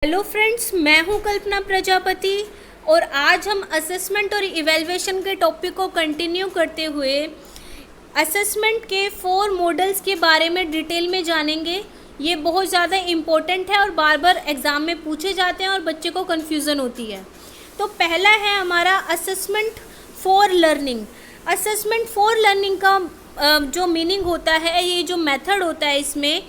Hello friends, मैं हूं कल्पना प्रजापति और आज हम असेसमेंट और इवैल्यूएशन के टॉपिक को कंटिन्यू करते हुए असेसमेंट के 4 मॉडल्स के बारे में डिटेल में जानेंगे। ये बहुत ज़्यादा इम्पोर्टेंट है और बार बार एग्ज़ाम में पूछे जाते हैं और बच्चे को कन्फ्यूज़न होती है। तो पहला है हमारा assessment for learning. Assessment for learning का जो मीनिंग होता है, ये जो मेथड होता है, इसमें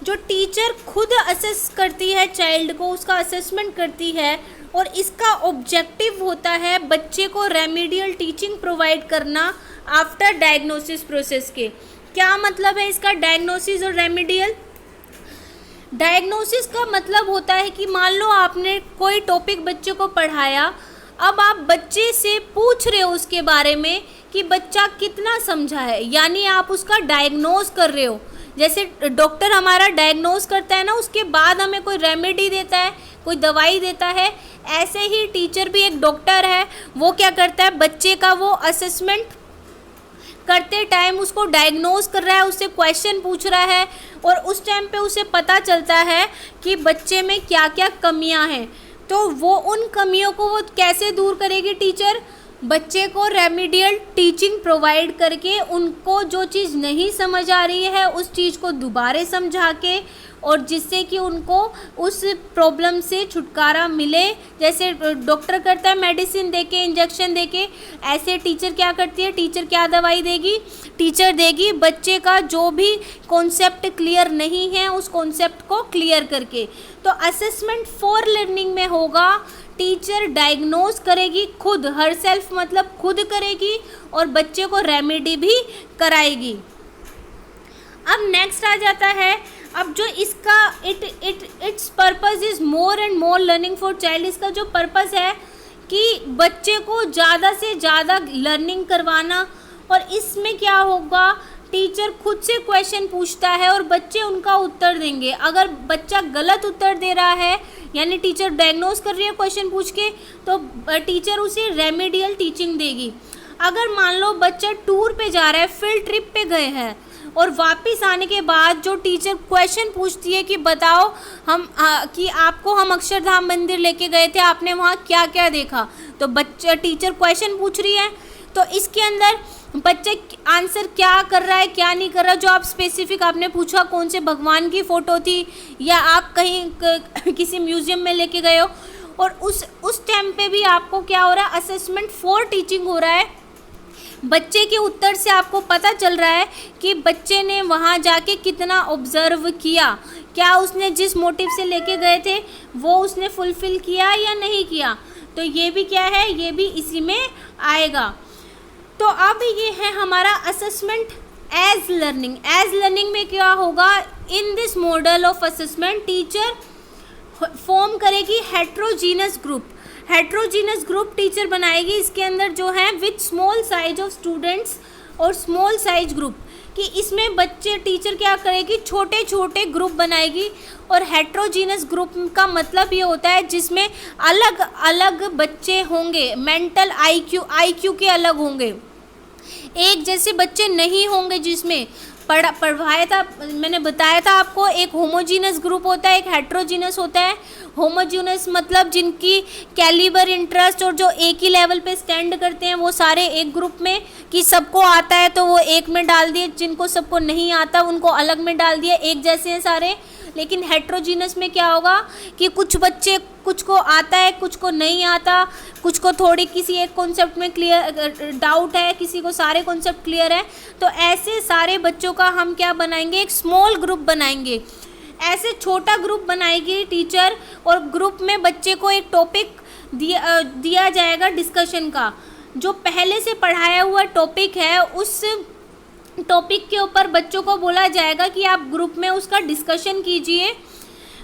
जो टीचर खुद असेस करती है चाइल्ड को, उसका असेसमेंट करती है और इसका ऑब्जेक्टिव होता है बच्चे को रेमेडियल टीचिंग प्रोवाइड करना आफ्टर डायग्नोसिस प्रोसेस के। क्या मतलब है इसका डायग्नोसिस और रेमेडियल? डायग्नोसिस का मतलब होता है कि मान लो आपने कोई टॉपिक बच्चे को पढ़ाया, अब आप बच्चे से पूछ रहे हो उसके बारे में कि बच्चा कितना समझा है, यानी आप उसका डायग्नोस कर रहे हो। जैसे डॉक्टर हमारा डायग्नोस करता है ना, उसके बाद हमें कोई रेमेडी देता है, कोई दवाई देता है, ऐसे ही टीचर भी एक डॉक्टर है। वो क्या करता है, बच्चे का वो असेसमेंट करते टाइम उसको डायग्नोस कर रहा है, उससे क्वेश्चन पूछ रहा है और उस टाइम पे उसे पता चलता है कि बच्चे में क्या क्या कमियां हैं। तो वो उन कमियों को वो कैसे दूर करेगी टीचर? बच्चे को रेमेडियल टीचिंग प्रोवाइड करके उनको जो चीज़ नहीं समझ आ रही है उस चीज़ को दोबारा समझा के, और जिससे कि उनको उस प्रॉब्लम से छुटकारा मिले। जैसे डॉक्टर करता है मेडिसिन देके, इंजेक्शन देके, ऐसे टीचर क्या करती है, टीचर क्या दवाई देगी? टीचर देगी बच्चे का जो भी कॉन्सेप्ट क्लियर नहीं है उस कॉन्सेप्ट को क्लियर करके। तो असेसमेंट फॉर लर्निंग में होगा टीचर डायग्नोस करेगी खुद, हर सेल्फ मतलब खुद करेगी और बच्चे को रेमेडी भी कराएगी। अब नेक्स्ट आ जाता है, अब जो इसका it's purpose is more and more learning for child. इसका जो पर्पस है कि बच्चे को ज़्यादा से ज़्यादा लर्निंग करवाना। और इसमें क्या होगा, टीचर खुद से क्वेश्चन पूछता है और बच्चे उनका उत्तर देंगे। अगर बच्चा गलत उत्तर दे रहा है, यानी टीचर डायग्नोस कर रही है क्वेश्चन पूछ के, तो टीचर उसे रेमेडियल टीचिंग देगी। अगर मान लो बच्चा टूर पे जा रहा है, फील्ड ट्रिप पे गए हैं और वापस आने के बाद जो टीचर क्वेश्चन पूछती है कि बताओ कि आपको हम अक्षरधाम मंदिर लेके गए थे, आपने वहाँ क्या क्या देखा, तो बच्चा टीचर क्वेश्चन पूछ रही है, तो इसके अंदर बच्चे आंसर क्या कर रहा है क्या नहीं कर रहा। जो आप स्पेसिफिक आपने पूछा कौन से भगवान की फ़ोटो थी, या आप कहीं किसी म्यूज़ियम में लेके गए हो, और उस टाइम पे भी आपको क्या हो रहा है, असेसमेंट फॉर टीचिंग हो रहा है। बच्चे के उत्तर से आपको पता चल रहा है कि बच्चे ने वहाँ जाके कितना ऑब्जर्व किया, क्या उसने जिस मोटिव से लेके गए थे वो उसने फुलफ़िल किया या नहीं किया। तो ये भी क्या है, ये भी इसी में आएगा। तो अब ये है हमारा assessment as learning. As learning में क्या होगा, in this model of assessment teacher form करेगी heterogeneous group. Heterogeneous group teacher बनाएगी, इसके अंदर जो है with small size of students और स्मॉल साइज ग्रुप, कि इसमें बच्चे टीचर क्या करेगी, छोटे छोटे ग्रुप बनाएगी। और हेट्रोजीनस ग्रुप का मतलब ये होता है जिसमें अलग अलग बच्चे होंगे, मेंटल आईक्यू के अलग होंगे, एक जैसे बच्चे नहीं होंगे। जिसमें पढ़ाया था, मैंने बताया था आपको, एक होमोजीनस ग्रुप होता है, एक हेट्रोजीनस होता है। होमोजीनस मतलब जिनकी कैलिबर इंटरेस्ट और जो एक ही लेवल पे स्टैंड करते हैं वो सारे एक ग्रुप में, कि सबको आता है तो वो एक में डाल दिए, जिनको सबको नहीं आता उनको अलग में डाल दिया, एक जैसे हैं सारे। लेकिन हेट्रोजीनस में क्या होगा कि कुछ बच्चे, कुछ को आता है कुछ को नहीं आता, कुछ को थोड़ी किसी एक कॉन्सेप्ट में क्लियर डाउट है, किसी को सारे कॉन्सेप्ट क्लियर है। तो ऐसे सारे बच्चों का हम क्या बनाएंगे, एक स्मॉल ग्रुप बनाएंगे। ऐसे छोटा ग्रुप बनाएगी टीचर, और ग्रुप में बच्चे को एक टॉपिक दिया जाएगा डिस्कशन का। जो पहले से पढ़ाया हुआ टॉपिक है उस टॉपिक के ऊपर बच्चों को बोला जाएगा कि आप ग्रुप में उसका डिस्कशन कीजिए।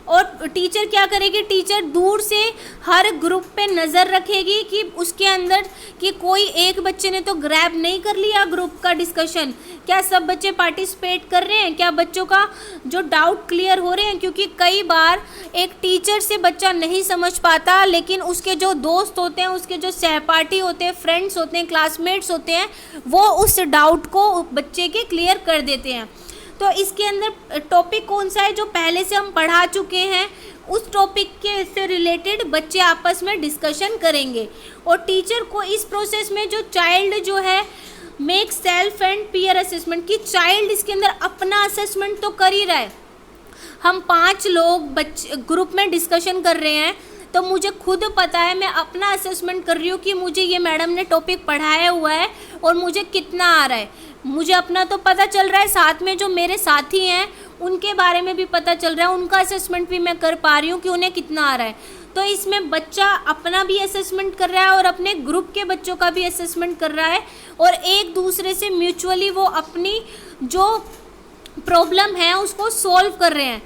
और टीचर क्या करेगी, टीचर दूर से हर ग्रुप पे नज़र रखेगी कि उसके अंदर कि कोई एक बच्चे ने तो ग्रैब नहीं कर लिया ग्रुप का डिस्कशन, क्या सब बच्चे पार्टिसिपेट कर रहे हैं, क्या बच्चों का जो डाउट क्लियर हो रहे हैं। क्योंकि कई बार एक टीचर से बच्चा नहीं समझ पाता, लेकिन उसके जो दोस्त होते हैं, उसके जो सहपाठी होते हैं, फ्रेंड्स होते हैं, क्लासमेट्स होते हैं, वो उस डाउट को बच्चे के क्लियर कर देते हैं। तो इसके अंदर टॉपिक कौन सा है जो पहले से हम पढ़ा चुके हैं, उस टॉपिक के से रिलेटेड बच्चे आपस में डिस्कशन करेंगे। और टीचर को इस प्रोसेस में जो चाइल्ड जो है make self and peer assessment, कि चाइल्ड इसके अंदर अपना असेसमेंट तो कर ही रहा है। हम 5 लोग बच्चे ग्रुप में डिस्कशन कर रहे हैं, तो मुझे खुद पता है, मैं अपना असेसमेंट कर रही हूँ कि मुझे ये मैडम ने टॉपिक पढ़ाया हुआ है और मुझे कितना आ रहा है। मुझे अपना तो पता चल रहा है, साथ में जो मेरे साथी हैं उनके बारे में भी पता चल रहा है, उनका असेसमेंट भी मैं कर पा रही हूँ कि उन्हें कितना आ रहा है। तो इसमें बच्चा अपना भी असेसमेंट कर रहा है और अपने ग्रुप के बच्चों का भी असेसमेंट कर रहा है, और एक दूसरे से म्यूचुअली वो अपनी जो प्रॉब्लम है उसको सॉल्व कर रहे हैं,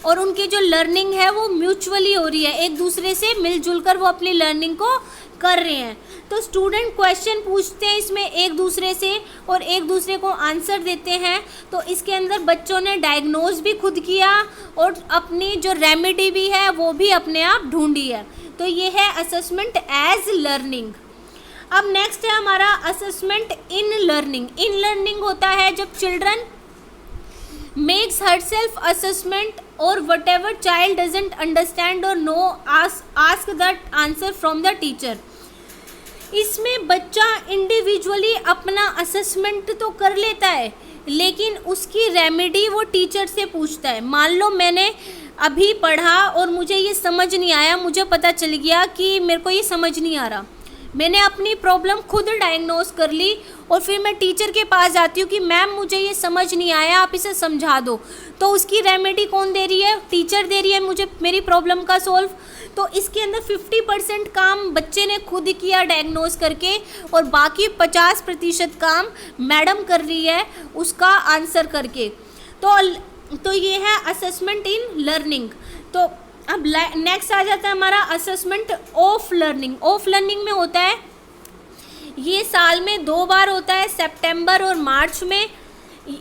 और उनकी जो लर्निंग है वो म्यूचुअली हो रही है, एक दूसरे से मिलजुल कर वो अपनी लर्निंग को कर रहे हैं। तो स्टूडेंट क्वेश्चन पूछते हैं इसमें एक दूसरे से और एक दूसरे को आंसर देते हैं। तो इसके अंदर बच्चों ने डायग्नोज भी खुद किया और अपनी जो रेमेडी भी है वो भी अपने आप ढूंढी है। तो ये है असेसमेंट एज लर्निंग। अब नेक्स्ट है हमारा assessment in learning. In learning होता है जब children makes herself assessment or whatever child doesn't understand or know ask that answer from the teacher। इसमें बच्चा इंडिविजुअली अपना असेसमेंट तो कर लेता है, लेकिन उसकी रेमेडी वो टीचर से पूछता है। मान लो मैंने अभी पढ़ा और मुझे ये समझ नहीं आया, मुझे पता चल गया कि मेरे को ये समझ नहीं आ रहा, मैंने अपनी प्रॉब्लम खुद डायग्नोज कर ली और फिर मैं टीचर के पास जाती हूँ कि मैम मुझे ये समझ नहीं आया, आप इसे समझा दो। तो उसकी रेमेडी कौन दे रही है? टीचर दे रही है मुझे मेरी प्रॉब्लम का सोल्व। तो इसके अंदर 50% काम बच्चे ने खुद किया डायग्नोज करके, और बाकी 50% काम मैडम कर रही है उसका आंसर करके। तो ये है असेसमेंट इन लर्निंग। तो अब नेक्स्ट आ जाता है हमारा assessment of learning. Of learning में होता है, ये साल में 2 बार होता है, सितंबर और मार्च में।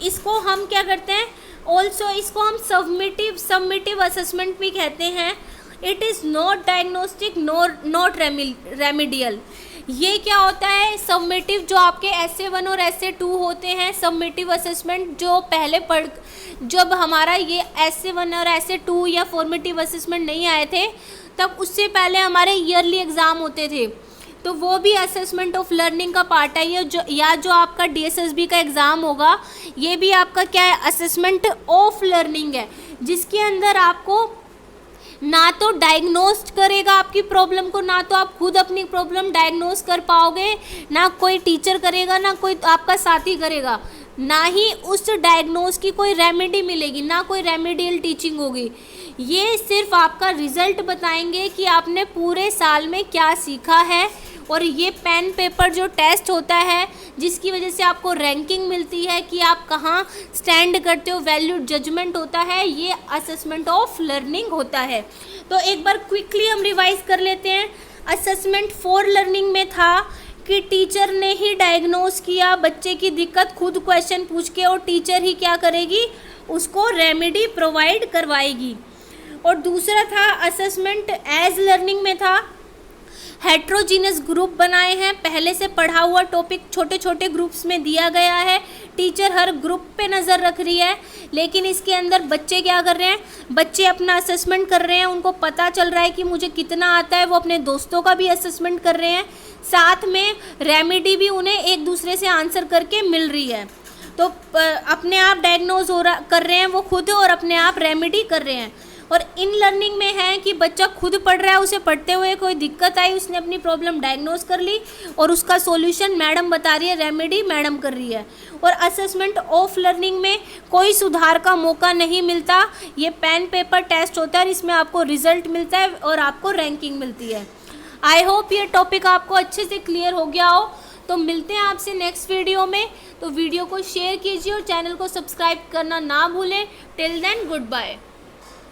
इसको हम क्या करते हैं, ऑल्सो इसको हम सबमिटिव असेसमेंट भी कहते हैं। It is not diagnostic not remedial. ये क्या होता है, सबमिटिव जो आपके essay 1 और essay 2 होते हैं, सबमिटिव असेसमेंट जो पहले जब हमारा ये essay 1 और essay 2 या फॉर्मेटिव असेसमेंट नहीं आए थे, तब उससे पहले हमारे ईयरली एग्ज़ाम होते थे, तो वो भी असेसमेंट ऑफ लर्निंग का पार्ट है। ये जो आपका DSSB का एग्ज़ाम होगा, ये भी आपका क्या है, असेसमेंट ऑफ लर्निंग है, जिसके अंदर आपको ना तो डायग्नोस्ट करेगा आपकी प्रॉब्लम को, ना तो आप खुद अपनी प्रॉब्लम डायग्नोस कर पाओगे, ना कोई टीचर करेगा, ना कोई आपका साथी करेगा, ना ही उस डायग्नोस की कोई रेमेडी मिलेगी, ना कोई रेमेडियल टीचिंग होगी। ये सिर्फ आपका रिज़ल्ट बताएंगे कि आपने पूरे साल में क्या सीखा है। और ये पेन पेपर जो टेस्ट होता है, जिसकी वजह से आपको रैंकिंग मिलती है कि आप कहाँ स्टैंड करते हो, वैल्यूड जजमेंट होता है, ये असेसमेंट ऑफ लर्निंग होता है। तो एक बार क्विकली हम रिवाइज कर लेते हैं। असेसमेंट फॉर लर्निंग में था कि टीचर ने ही डायग्नोस किया बच्चे की दिक्कत खुद क्वेश्चन पूछ के, और टीचर ही क्या करेगी, उसको रेमेडी प्रोवाइड करवाएगी। और दूसरा था असेसमेंट एज लर्निंग में था, हेट्रोजीनस ग्रुप बनाए हैं, पहले से पढ़ा हुआ टॉपिक छोटे छोटे ग्रुप्स में दिया गया है, टीचर हर ग्रुप पे नज़र रख रही है, लेकिन इसके अंदर बच्चे क्या कर रहे हैं, बच्चे अपना असेसमेंट कर रहे हैं, उनको पता चल रहा है कि मुझे कितना आता है, वो अपने दोस्तों का भी असेसमेंट कर रहे हैं, साथ में रेमेडी भी उन्हें एक दूसरे से आंसर करके मिल रही है। तो अपने आप डायग्नोज कर रहे हैं वो खुद, और अपने आप रेमेडी कर रहे हैं। और इन लर्निंग में है कि बच्चा खुद पढ़ रहा है, उसे पढ़ते हुए कोई दिक्कत आई, उसने अपनी प्रॉब्लम डायग्नोस कर ली और उसका सॉल्यूशन मैडम बता रही है, रेमेडी मैडम कर रही है। और असेसमेंट ऑफ लर्निंग में कोई सुधार का मौका नहीं मिलता, ये पेन पेपर टेस्ट होता है, इसमें आपको रिजल्ट मिलता है और आपको रैंकिंग मिलती है। आई होप ये टॉपिक आपको अच्छे से क्लियर हो गया हो। तो मिलते हैं आपसे नेक्स्ट वीडियो में। तो वीडियो को शेयर कीजिए और चैनल को सब्सक्राइब करना ना भूलें। Till then good bye.